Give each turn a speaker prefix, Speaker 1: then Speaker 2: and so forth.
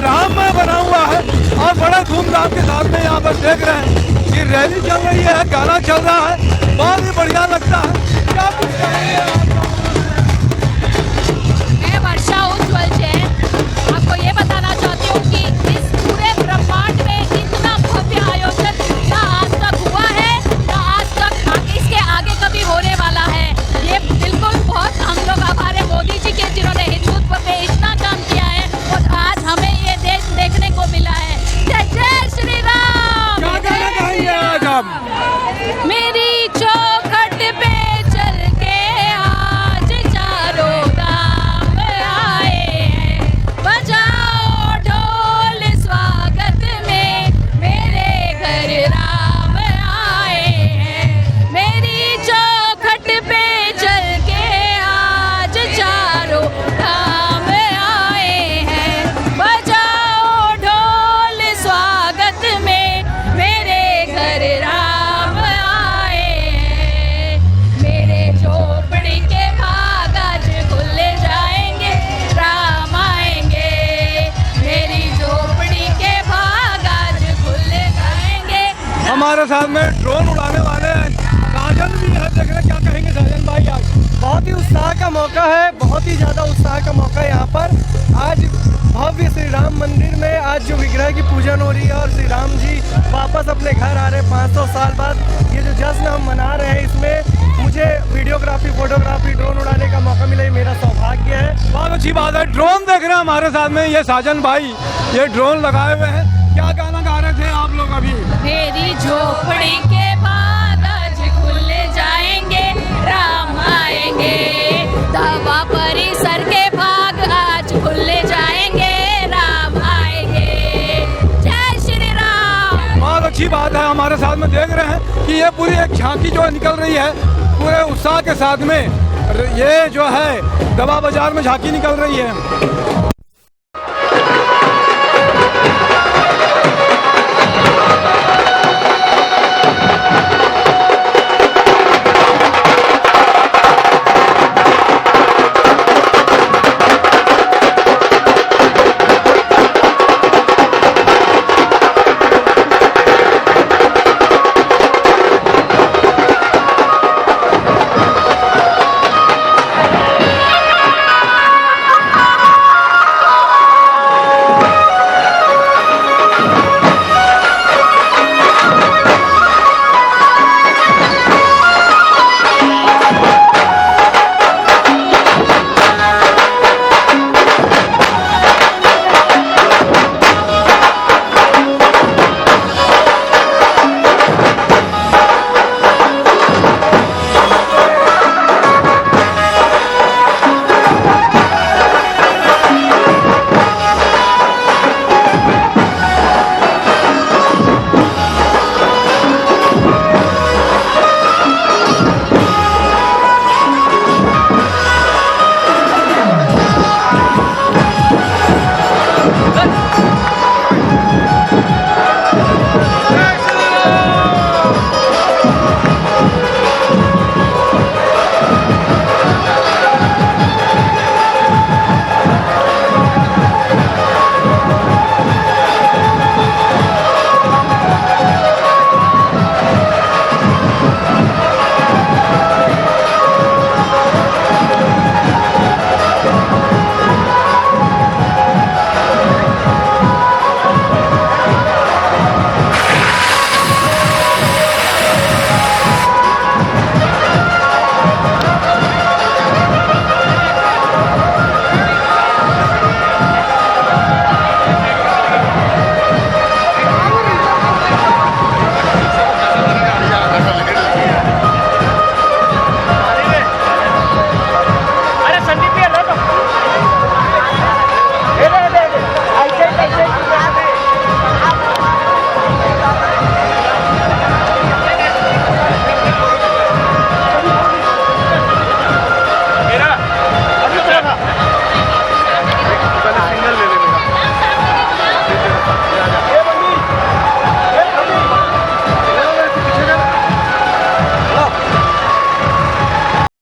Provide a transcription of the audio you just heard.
Speaker 1: राममय बना हुआ है और बड़े धूमधाम के साथ में यहाँ पर देख रहे हैं कि रैली चल रही है, गाना चल रहा है, बहुत ही बढ़िया लगता है। क्या कुछ कहेंगे आप?
Speaker 2: मैं वर्षा उज्ज्वल जैन आपको ये बताना चाहती हूँ कि इस पूरे ब्रह्मांड में इतना भव्य आयोजन ना आज तक हुआ है, ना आज तक इसके आगे कभी होने वाला है। ये बिल्कुल बहुत हम लोग आभार है मोदी जी के, जिन्होंने हिंदुत्व पे इतना काम किया है और आज हमें ये देश देखने को मिला है। जय जय श्री राम।
Speaker 1: क्या गाना गाएंगे आज आप?
Speaker 2: मेरी चौखट पे चल के आज चारों धाम आए हैं, बजाओ ढोल स्वागत में मेरे घर राम आए हैं। मेरी चौखट पे चल के आज चारों धाम आए हैं, बजाओ ढोल स्वागत में मेरे घर राम आए हैं। मेरे झोपड़ी के भाग आज खुल जाएंगे, राम आएंगे। मेरी झोपड़ी के भाग आज खुल जाएंगे।
Speaker 1: हमारे साथ में ड्रोन उड़ाने वाले साजन भी है, देख रहे क्या कहेंगे साजन भाई आज?
Speaker 3: बहुत ही उत्साह का मौका है, बहुत ही ज़्यादा उत्साह का मौका है यहाँ पर। आज भव्य श्री राम मंदिर में आज जो विग्रह की पूजन हो रही है और श्री राम जी वापस अपने घर आ रहे हैं 500 साल बाद, ये जो जश्न हम मना रहे हैं, इसमें मुझे वीडियोग्राफी, फोटोग्राफी, ड्रोन उड़ाने का मौका मिला, ये मेरा सौभाग्य है।
Speaker 1: बहुत अच्छी बात है। ड्रोन देख रहे हैं हमारे साथ में ये साजन भाई, ये ड्रोन लगाए हुए हैं। क्या गाना गा रहे थे आप लोग अभी?
Speaker 2: मेरी झोपड़ी के भाग आज खुल जाएंगे, राम आएंगे। दवा परिसर के भाग आज खुल जाएंगे, राम आएंगे। जय श्री राम।
Speaker 1: बहुत अच्छी बात है। हमारे साथ में देख रहे हैं कि ये पूरी एक झांकी जो निकल रही है पूरे उत्साह के साथ में, ये जो है दवा बाजार में झांकी निकल रही है।